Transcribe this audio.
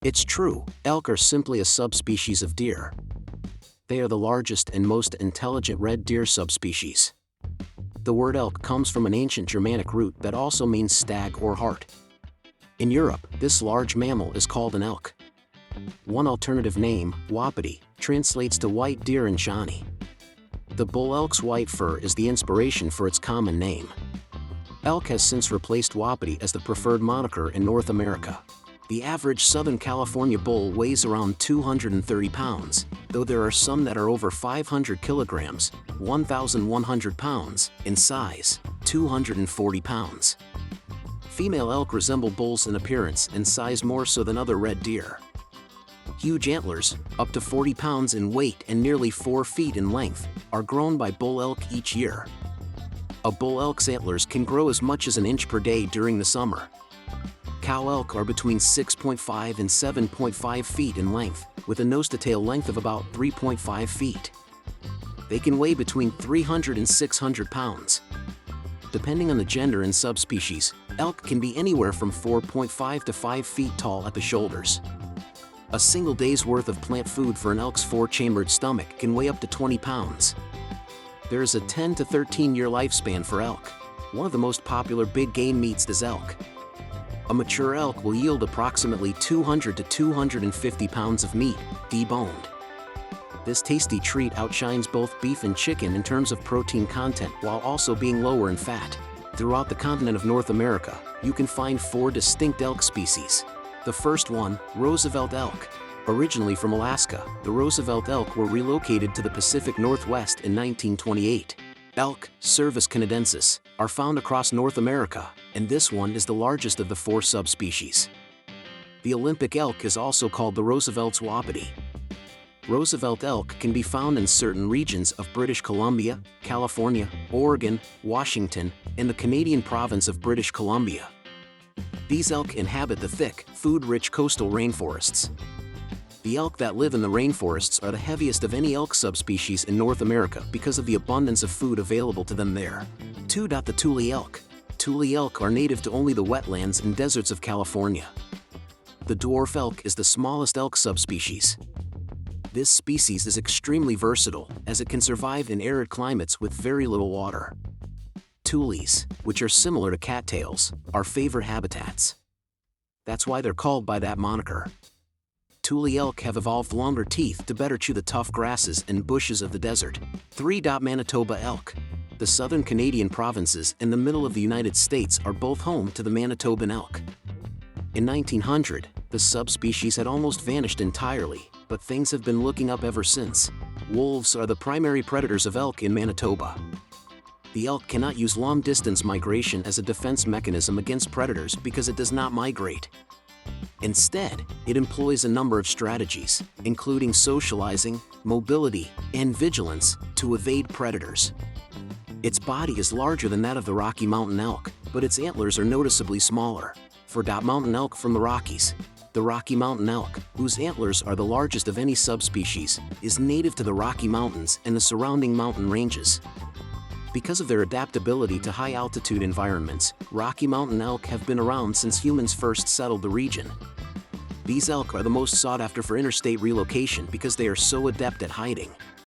It's true, elk are simply a subspecies of deer. They are the largest and most intelligent red deer subspecies. The word elk comes from an ancient Germanic root that also means stag or hart. In Europe, this large mammal is called an elk. One alternative name, wapiti, translates to white deer in Shawnee. The bull elk's white fur is the inspiration for its common name. Elk has since replaced wapiti as the preferred moniker in North America. The average Southern California bull weighs around 230 pounds, though there are some that are over 500 kilograms, 1,100 pounds, in size, 240 pounds. Female elk resemble bulls in appearance and size more so than other red deer. Huge antlers, up to 40 pounds in weight and nearly 4 feet in length, are grown by bull elk each year. A bull elk's antlers can grow as much as an inch per day during the summer. Cow elk are between 6.5 and 7.5 feet in length, with a nose-to-tail length of about 3.5 feet. They can weigh between 300 and 600 pounds. Depending on the gender and subspecies, elk can be anywhere from 4.5 to 5 feet tall at the shoulders. A single day's worth of plant food for an elk's 4-chambered stomach can weigh up to 20 pounds. There is a 10 to 13-year lifespan for elk. One of the most popular big game meats is elk. A mature elk will yield approximately 200 to 250 pounds of meat, deboned. This tasty treat outshines both beef and chicken in terms of protein content while also being lower in fat. Throughout the continent of North America, you can find 4 distinct elk species. The first one, Roosevelt elk. Originally from Alaska, the Roosevelt elk were relocated to the Pacific Northwest in 1928. Elk, Cervus canadensis, are found across North America, and this one is the largest of the 4 subspecies. The Olympic elk is also called the Roosevelt's wapiti. Roosevelt elk can be found in certain regions of British Columbia, California, Oregon, Washington, and the Canadian province of British Columbia. These elk inhabit the thick, food-rich coastal rainforests. The elk that live in the rainforests are the heaviest of any elk subspecies in North America because of the abundance of food available to them there. 2. The Tule elk. Tule elk are native to only the wetlands and deserts of California. The dwarf elk is the smallest elk subspecies. This species is extremely versatile, as it can survive in arid climates with very little water. Tules, which are similar to cattails, are favorite habitats. That's why they're called by that moniker. Tule elk have evolved longer teeth to better chew the tough grasses and bushes of the desert. 3. Manitoba elk. The southern Canadian provinces and the middle of the United States are both home to the Manitoban elk. In 1900, the subspecies had almost vanished entirely, but things have been looking up ever since. Wolves are the primary predators of elk in Manitoba. The elk cannot use long-distance migration as a defense mechanism against predators because it does not migrate. Instead, it employs a number of strategies, including socializing, mobility, and vigilance, to evade predators. Its body is larger than that of the Rocky Mountain elk, but its antlers are noticeably smaller. 4. Mountain elk from the Rockies. The Rocky Mountain elk, whose antlers are the largest of any subspecies, is native to the Rocky Mountains and the surrounding mountain ranges. Because of their adaptability to high-altitude environments, Rocky Mountain elk have been around since humans first settled the region. These elk are the most sought after for interstate relocation because they are so adept at hiding.